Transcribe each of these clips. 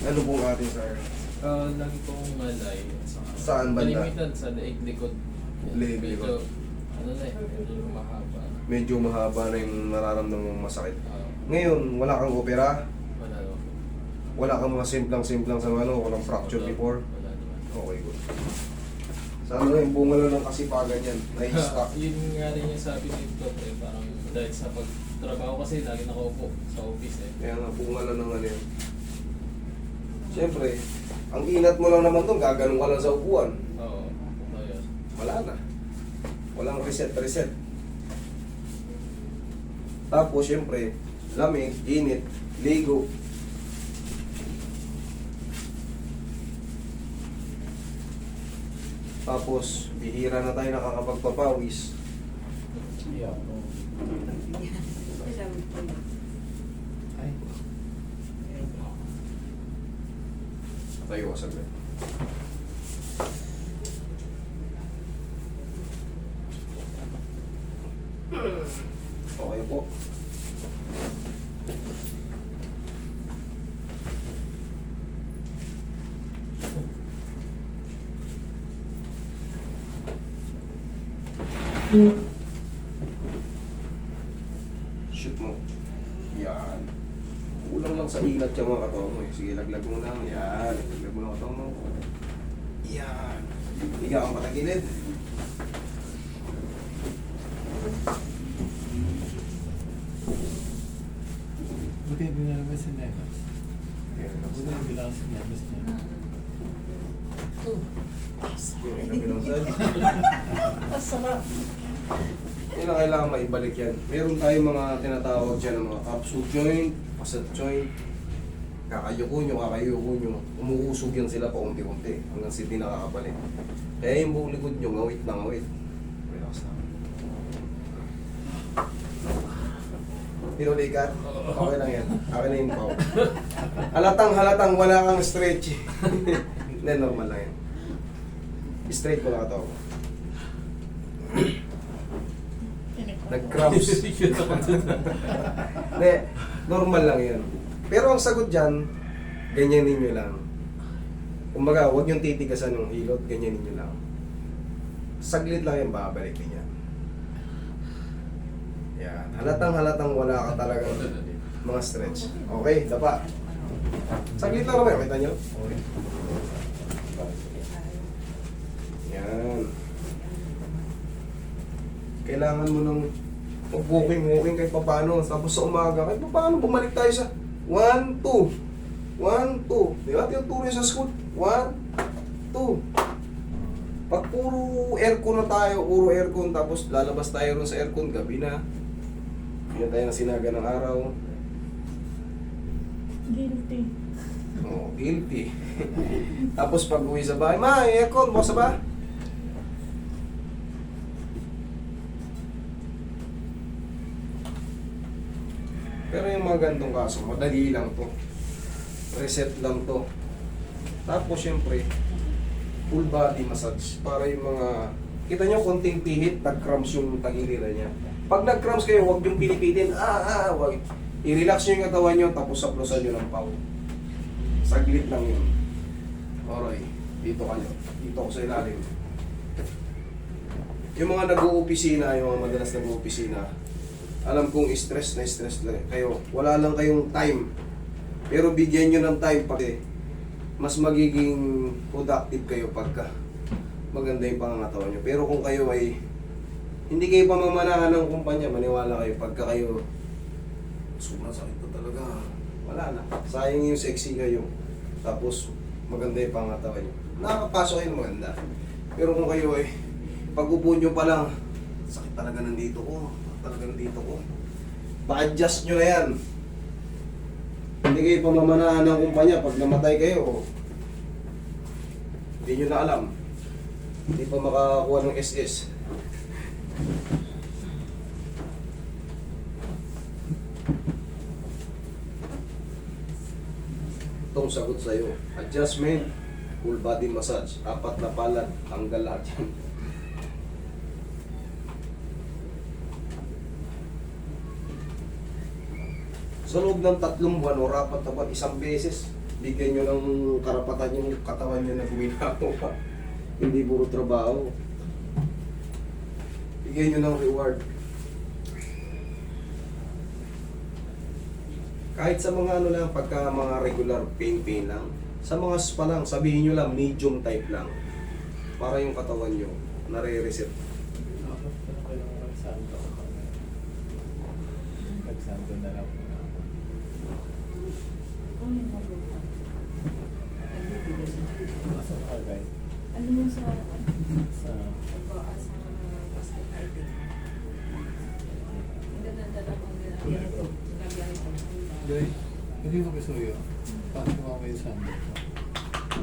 Ano pong ating sir? Lagi kong malay. Saan banda? Kalimitan sa leeg likod. Leeg likod. Ano na eh, medyo mahaba. Medyo mahaba na yung nararamdaman mong masakit. Ah, Ngayon, wala kang opera? wala no. Wala kang mga simplang-simplang sa ano, walang fracture before? Wala naman. Okay, good. Sa ano yung bunga lang ng kasipagan yan, na-stock. Yun nga rin yung sabi ni Doc eh, parang dahil sa pagtrabaho kasi lagi nakaupo sa office eh. Kaya nga, bunga lang ng ano yan. Siyempre, ang inat mo lang naman doon, gaganong ka lang sa upuan. Oo, ayun. Wala na. Walang reset. Tapos, siyempre, lamig, init, ligo. Tapos, bihira na tayo nakakapagpapawis. Yeah. Ay. Tayo ka saglit. Okay po. Shoot mo. Yan. Kulang lang sa ilat yung mga katawan mo eh. Sige, laglag mo lang. Yan. Laglag mo lang katawan mo. Yan. Higa kang patagilid. Buti binalabas si Neves. Yan. Buti bilang si Neves niya. Yan. Kabilang side. Masarap. Yan ang kailangan maibalik yan. Meron tayong mga tinatawag dyan ng mga capsule joint, facet joint. Kakayuko nyo. Umuusog yan sila pa unti-unti hanggang sa hindi nakakabalik. Kaya yung buong likod nyo, ngawit na ngawit. Relax na. Pinulikat? Okay lang yan. Akin na yung pao. Halatang wala kang stretch. Hindi, normal lang yan. Straight ko lang ito. Nag-cramps. Hindi, normal lang yan. Pero ang sagot dyan, ganyan ninyo lang. Kumbaga, huwag niyong titigasan ng hilot, ganyan ninyo lang. Saglit lang yan, babalik din yan. Yan. Halatang wala ka talagang mga stretch. Okay, dapa. Saglit lang naman, kita nyo? Okay. Yan. Kailangan mo ng walking kahit paano. Tapos sa umaga, kahit paano bumalik tayo sa 1, 2. 1, 2. Di ba? Tinuturo sa school. 1, 2. Pag puro aircon na tayo, puro aircon, tapos lalabas tayo ron sa aircon, gabi na. Hindi na tayo nasinaga ng araw. Guilty. Oh, guilty. Tapos pag uwi sa bahay, ma, aircon, bukas ba? Pero yung mga gantong kaso, madali lang to. Reset lang to. Tapos syempre, full body massage. Para yung mga, kita nyo konting pihit, nag-cramps yung tagiliran niya. Pag nag-cramps kayo, huwag yung pinipitin. Huwag. I-relax nyo yung katawan nyo, tapos saplosan nyo ng pau. Saglit lang yun. Alright, dito kayo. Dito ko sa ilalim. Yung mga nag-uopisina, yung mga madalas nag-uopisina, alam kong stress na stress lang kayo. Wala lang kayong time. Pero bigyan nyo ng time pati. Mas magiging productive kayo pagka maganda yung pangangatawan nyo. Pero kung kayo ay hindi kayo pamamanahan ng kumpanya, maniwala kayo pagka kayo sobrang sakit to talaga. Wala na. Sayang yung sexy kayo. Tapos maganda yung pangangatawan nyo. Nakakapasok kayo ng maganda. Pero kung kayo ay pag-upo nyo pa lang, sakit talaga nandito ko. Talaga nandito ko. Pa-adjust nyo na yan. Hindi kayo pamamanahan ng kumpanya pag namatay kayo. Hindi nyo na alam. Hindi pa makakuha ng SS. Itong sagot sa'yo. Adjustment, full body massage. 4 na palad, tanggal lahat yan. So Sa loob ng 3 buwan o 4 na buwan, isang beses, bigyan nyo ng karapatan yung katawan nyo na guminawa. Hindi puro trabaho. Bigyan nyo ng reward. Kahit sa mga ano lang, pagka mga regular pain lang, sa mga spa lang, sabihin nyo lang, medium type lang. Para yung katawan nyo, nare-reset. Ako, pero kailangan magsanto. Magsanto na lang. Ano yung mabuta? Masok ka guys. Ano yung sa Sa... pagbaas sa basket fighting? Ang ganda-ganda kong ganito. Ganito. Guys, hindi mo kasuyo. Paano mo kayo santo?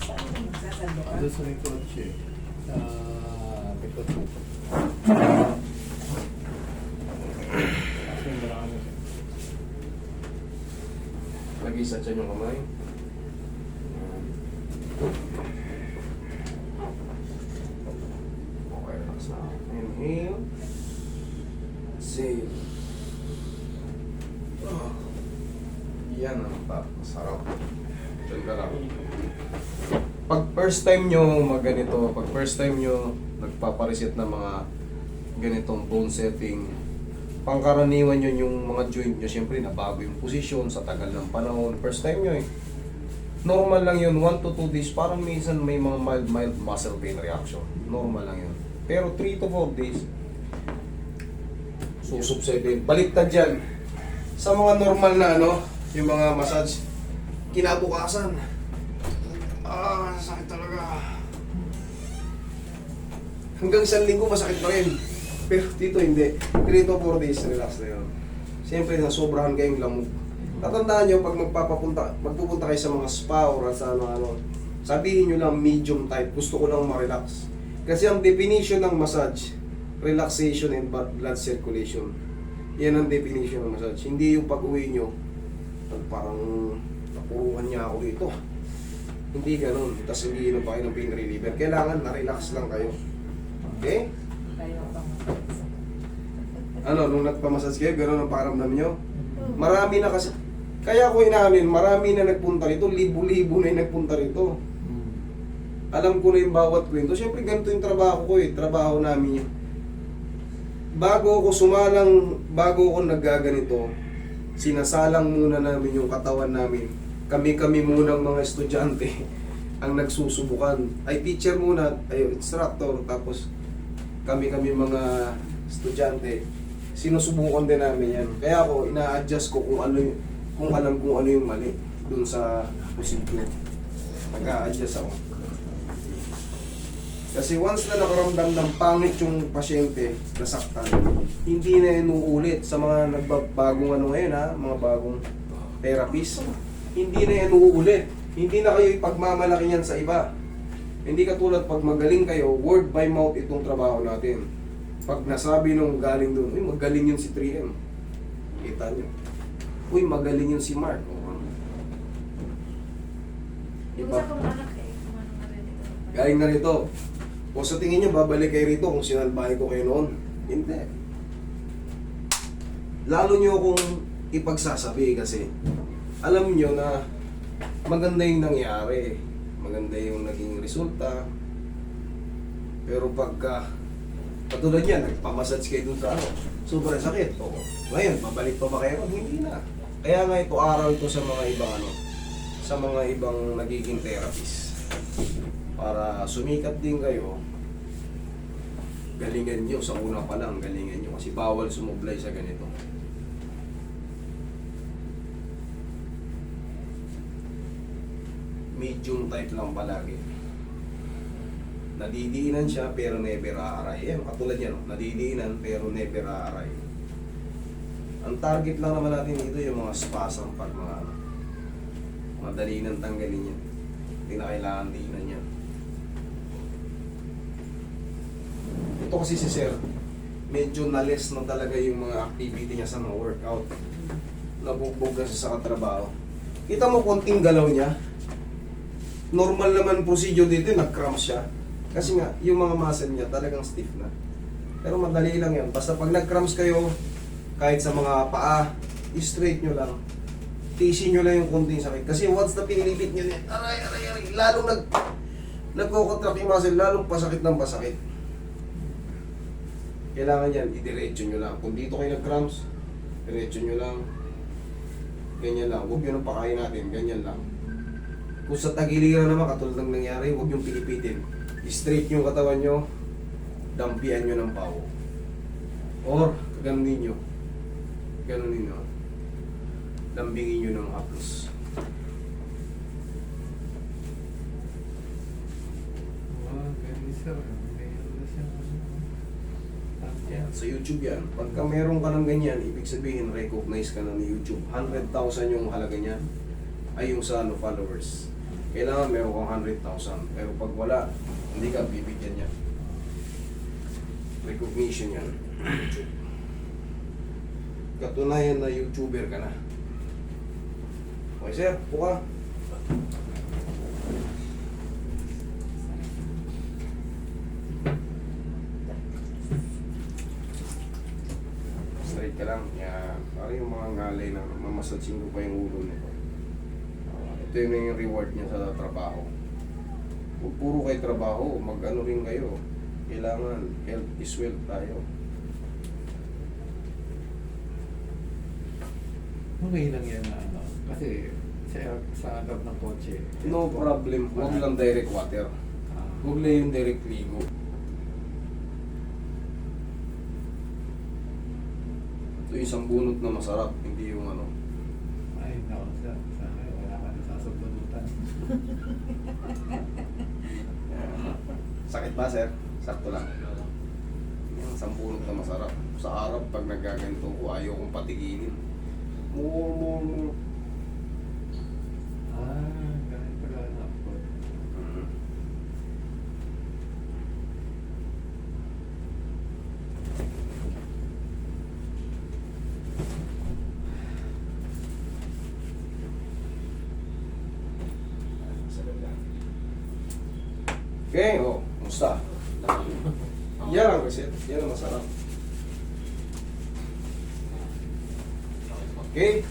Saan yung magsasando ka? Ando sa may kotse. Sa likod mo. Kasi marami. Lagi sa tiyan yung kamay. Okay, relax na. Inhale. Exhale. Yan ang masarap. Diyan ka lang. Pag first time nyo magganito, pag first time nyo nagpapareset ng mga ganitong bone setting, pangkaraniwan yun yung mga joint nyo, syempre nabago yung posisyon sa tagal ng panahon. First time nyo eh. Normal lang yun, 1 to 2 days, parang minsan may mga mild muscle pain reaction. Normal lang yun. Pero 3 to 4 days, susubside. Baliktad dyan. Sa mga normal na ano, yung mga massage, kinabukasan. Sakit talaga. Hanggang 1 linggo masakit pa rin. Pero dito hindi. 3 to 4 days, relax na yun. Siyempre, nasobrahan kayong lamog. Tatandaan nyo, pag magpupunta kayo sa mga spa or sa ano, sabihin nyo lang medium type. Gusto ko lang ma-relax. Kasi ang definition ng massage, relaxation and blood circulation. Yan ang definition ng massage. Hindi yung pag-uwi nyo, parang napuruhan niya ako dito. Hindi ganun. Tapos hindi inom pa kayo ng pain reliever. Kailangan na-relax lang kayo. Okay? Tayo pa. Ano, nung nagpamassage kayo, gano'n ang pakiramdam nyo? Marami na kasi, kaya ko inaamin, marami na nagpunta rito, libo-libo na yung nagpunta rito. Alam ko na yung bawat kwento. Siyempre, ganito yung trabaho ko eh, trabaho namin yun. Bago ako naggaganito, sinasalang muna namin yung katawan namin. Kami munang mga estudyante ang nagsusubukan. Ay teacher muna, ay instructor, tapos kami mga estudyante. Sinusubukan din namin yan. Kaya ako, ina-adjust ko kung alam kung ano yung mali dun sa posible. Nag-a-adjust ako. Kasi once na nakaramdam ng pangit yung pasyente, nasaktan, hindi na inuulit sa mga nagbabagong ano ngayon ha, mga bagong therapist. Hindi na yan uulit. Hindi na kayo ipagmamalaki yan sa iba. Hindi katulad pag magaling kayo, word by mouth itong trabaho natin. Pag nasabi nung galing doon, uy, magaling yun si 3M. Kita nyo. Uy, magaling yun si Mark. Yung Iba. sa kong anak eh, kumano na rin ito. Galing na rito. O sa tingin nyo, babalik kayo rito kung sinalbahe ko kayo noon. Hindi. Lalo nyo kung ipagsasabi kasi alam nyo na maganda yung nangyari. Maganda yung naging resulta. Pero pagka katulad yan, nagpamassage kayo dun sa ano, sobrang sakit. O, ngayon, mabalik pa ba kayo? Hindi na. Kaya nga ito, araw ito sa mga ibang ano, sa mga ibang nagiging therapist. Para sumikat din kayo, galingan nyo sa una pa lang, galingan nyo. Kasi bawal sumublay sa ganito. Medium type lang palagi. Nadidiinan siya pero never aaray. Yan, katulad yan, no? Nadidiinan pero never aaray. Ang target lang naman natin dito yung mga spasm pag mga ano, madali nang tanggalin yan. Hindi na kailangan diinan yan. Ito kasi si Sir, medyo na-less na talaga yung mga activity niya sa mga workout. Nabugbog kasi sa katrabaho. Kita mo konting galaw niya. Normal naman procedure dito, nag-cramp siya. Kasi nga, yung mga muscle niya talagang stiff na. Pero madali lang yan. Basta pag nag-cramps kayo, kahit sa mga paa, i-straight nyo lang. tiisin nyo lang yung konting sakit. Kasi once na pinilipit nyo, aray, lalong nagkocontract yung muscle, lalong pasakit ng pasakit. Kailangan yan, idiretso nyo lang. Kung dito kayo nag-cramps, diretso nyo lang. Ganyan lang. Huwag nyo nang pakain natin. Ganyan lang. Kung sa tagiliran naman, katulad ng nangyari, huwag yung pilipitin. I-straight yung katawan nyo, dampian nyo ng pao. Or, ganunin nyo. Ganunin nyo. Lambingin nyo ng haplos. Ganun sir. Mayroon na siya. Yan, sa YouTube yan. Pagka meron ka ng ganyan, ibig sabihin, recognize ka na ni YouTube. 100,000 yung halaga niyan ay yung sa followers. Kailangan meron kang 100,000. Pero pag wala, hindi ka bibigyan niya. Recognition yan. YouTube. Katunayan na YouTuber ka na. Okay sir, buka. Straight ka lang. Yan. Para yung mga ngalay na mamasadsing ko pa yung ulo nito. Ito yung reward niya sa trabaho. Huwag puro kayo trabaho, mag-ano rin kayo. Kailangan health is wealth tayo. Okay lang yan na ano. Kasi sa harap ng kotse. No problem. Huwag lang direct water. Huwag lang yung direct ligo. Ito isang bunot na masarap, hindi yung ano. Ay, naku sir. Sana wala ka na sasabunutan. Sakit ba sir? Sakto lang. Yung isang bunot na masarap. Sa harap, pag nagaganito ko, ayaw kong patigilin. More. Ganun pala na po. Okay, musta? Yan ang reset. Yan ang masarap. Okay?